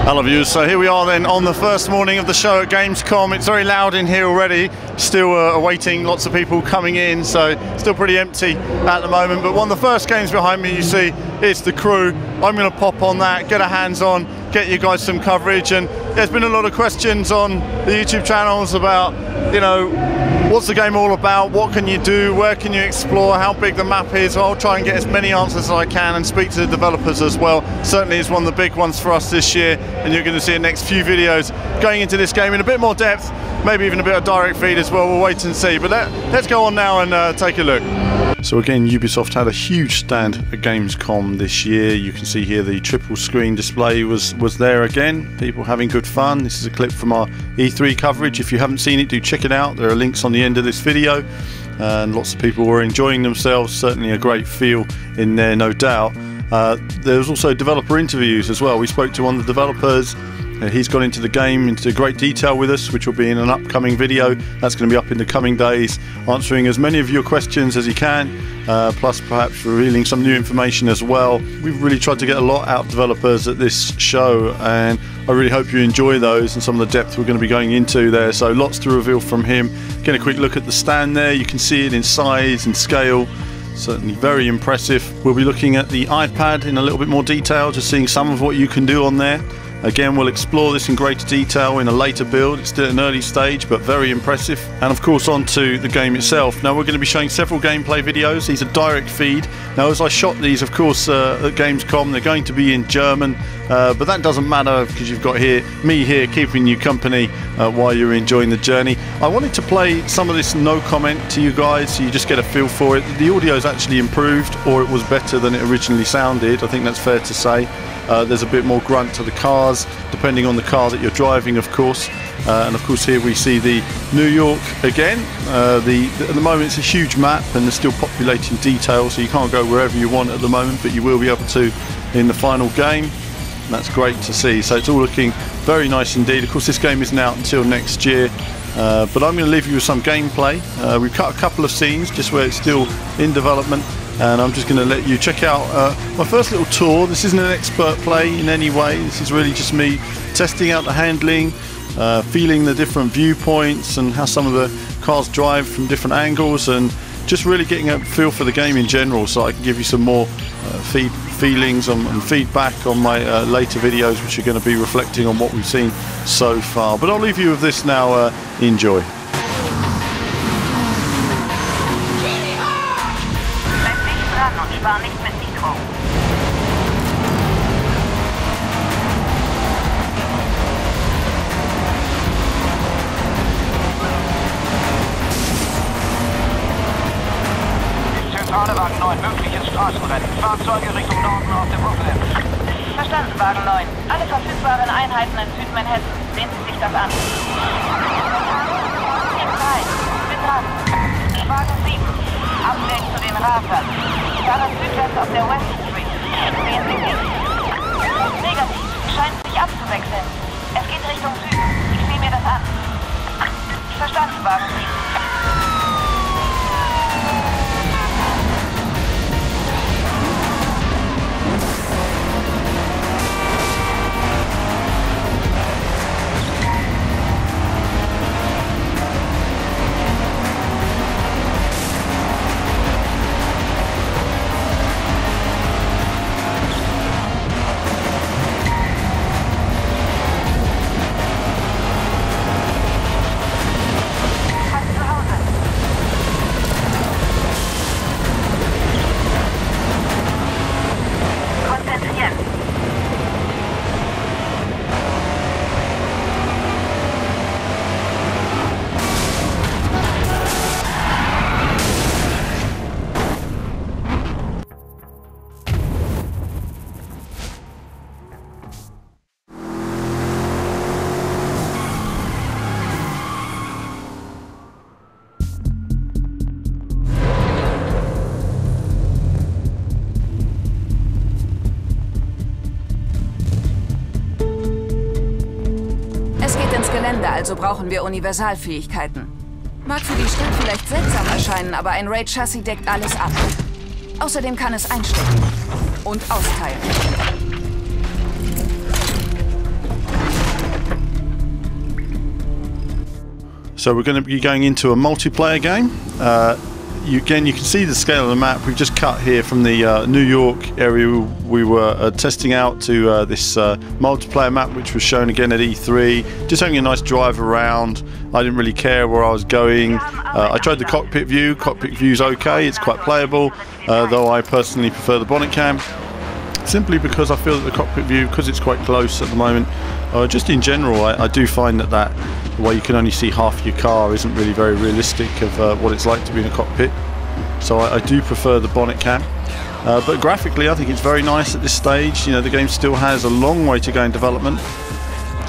Hello viewers, so here we are then on the first morning of the show at Gamescom. It's very loud in here already, still awaiting lots of people coming in, so still pretty empty at the moment. But one of the first games behind me you see, it's The Crew. I'm going to pop on that, get a hands on, get you guys some coverage. And there's been a lot of questions on the YouTube channels about, you know, what's the game all about, what can you do, where can you explore, how big the map is. I'll try and get as many answers as I can and speak to the developers as well. Certainly it's one of the big ones for us this year, and you're going to see the next few videos going into this game in a bit more depth, maybe even a bit of direct feed as well. We'll wait and see, but let's go on now and take a look. So again, Ubisoft had a huge stand at Gamescom this year. You can see here the triple screen display was there again. People having good fun. This is a clip from our E3 coverage. If you haven't seen it, do check it out. There are links on the end of this video. And lots of people were enjoying themselves. Certainly a great feel in there, no doubt. There was also developer interviews as well. We spoke to one of the developers. He's gone into the game into great detail with us, which will be in an upcoming video. That's going to be up in the coming days, answering as many of your questions as he can, plus perhaps revealing some new information as well. We've really tried to get a lot out of developers at this show, and I really hope you enjoy those and some of the depth we're going to be going into there. So lots to reveal from him. Get a quick look at the stand there. You can see it in size and scale. Certainly very impressive. We'll be looking at the iPad in a little bit more detail, just seeing some of what you can do on there. Again, we'll explore this in greater detail in a later build. It's still at an early stage, but very impressive. And of course, on to the game itself. Now, we're going to be showing several gameplay videos. These are direct feed. Now, as I shot these, of course, at Gamescom, they're going to be in German, but that doesn't matter because you've got me here keeping you company while you're enjoying the journey. I wanted to play some of this no comment to you guys, so you just get a feel for it. The audio is actually improved, or it was better than it originally sounded. I think that's fair to say. There's a bit more grunt to the cars, depending on the car that you're driving, of course. And of course here we see the New York again. At the moment it's a huge map and they're still populating detail, so you can't go wherever you want at the moment, but you will be able to in the final game. And that's great to see. So it's all looking very nice indeed. Of course this game isn't out until next year, but I'm going to leave you with some gameplay. We've cut a couple of scenes just where it's still in development. And I'm just going to let you check out my first little tour. This isn't an expert play in any way. This is really just me testing out the handling, feeling the different viewpoints and how some of the cars drive from different angles, and just really getting a feel for the game in general, so I can give you some more feelings and feedback on my later videos, which are going to be reflecting on what we've seen so far. But I'll leave you with this now. Enjoy. War nicht mit Mikro. Zentrale Wagen 9, mögliches Straßenrennen. Fahrzeuge Richtung Norden auf dem Brooklyn. Verstanden, Wagen 9. Alle verfügbaren Einheiten in Südmanhattan. Sehen Sie sich das an. Team 3, bin dran. Wagen 7, Abweg zu den Radlern. Fahren südwärts auf der West Street. Sehen Sie mich? Negativ. Scheint sich abzuwechseln. Es geht Richtung Süden. Ich sehe mir das an. Verstanden, Wagen 7. Also brauchen wir Universalfähigkeiten. Mag für die Stadt vielleicht seltsam erscheinen, aber ein Raid-Chassis deckt alles ab. Außerdem kann es einstecken und austeilen. So we're going to be going into a multiplayer game. You can see the scale of the map. We've just cut here from the New York area we were testing out to this multiplayer map, which was shown again at E3. Just having a nice drive around. I didn't really care where I was going. I tried the cockpit view. Cockpit view's okay. It's quite playable, though I personally prefer the bonnet cam, simply because I feel that the cockpit view, because it's quite close at the moment, just in general, I do find that the way you can only see half your car isn't really very realistic of what it's like to be in a cockpit. So I do prefer the bonnet cam. But graphically, I think it's very nice at this stage. You know, the game still has a long way to go in development.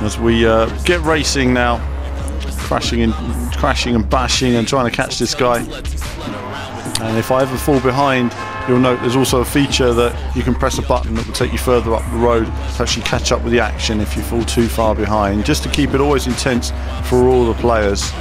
As we get racing now, crashing and bashing and trying to catch this guy. And if I ever fall behind, you'll note there's also a feature that you can press a button that will take you further up the road to actually catch up with the action if you fall too far behind, just to keep it always intense for all the players.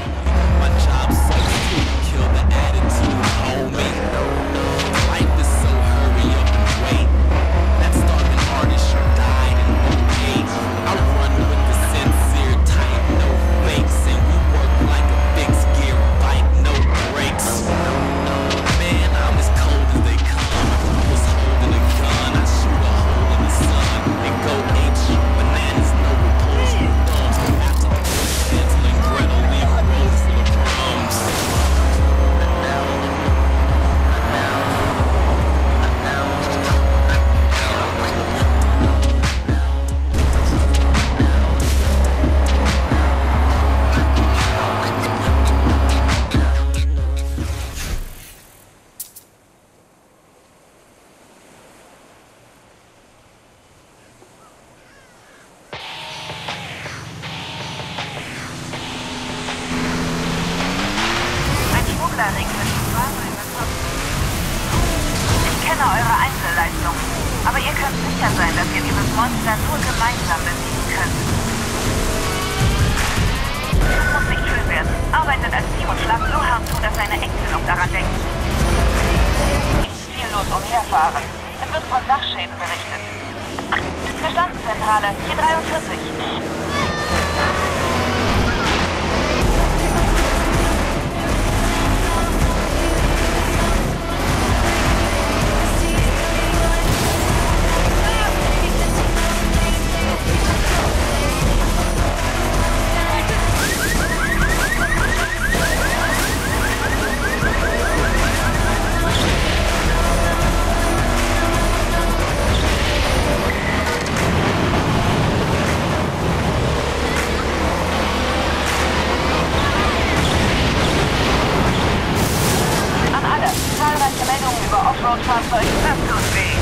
Ich kenne eure Einzelleistungen, aber ihr könnt sicher sein, dass ihr dieses Monster nur gemeinsam besiegen könnt. Es muss nicht schön werden. Arbeitet als Team und schlagt so hart zu, dass seine Ex-Genug daran denkt. Nicht ziellos umherfahren. Es wird von Sachschäden berichtet. Bestandszentrale, hier 43. Offroad-Fahrzeug, das tut weh.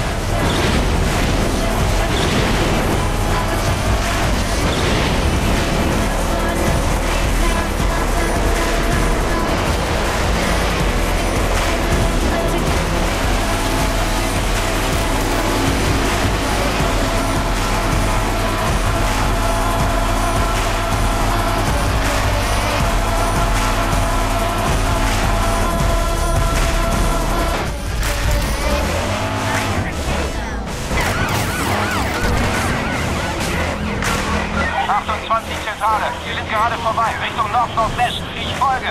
Zentrale, wir sind gerade vorbei, Richtung Nord-Nordwest. Ich folge.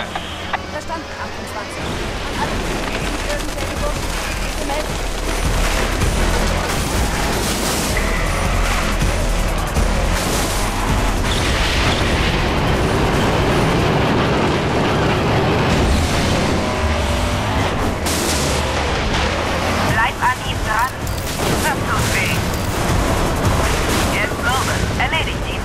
Verstanden, 28. Und alle, die irgendwelche Buchten, bitte melden. Bleib an ihm dran. Das tut weh. Jetzt Wirbel. Erledigt ihn.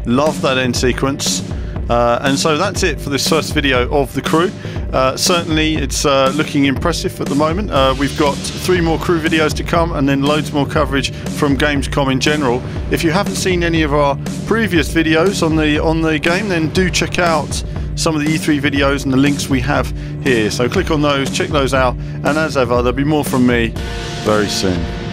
Love that end sequence. And so that's it for this first video of the crew. Certainly it's looking impressive at the moment. We've got 3 more crew videos to come, and then loads more coverage from Gamescom in general. If you haven't seen any of our previous videos on the game, then do check out some of the E3 videos and the links we have here. So click on those, check those out, and as ever, there'll be more from me very soon.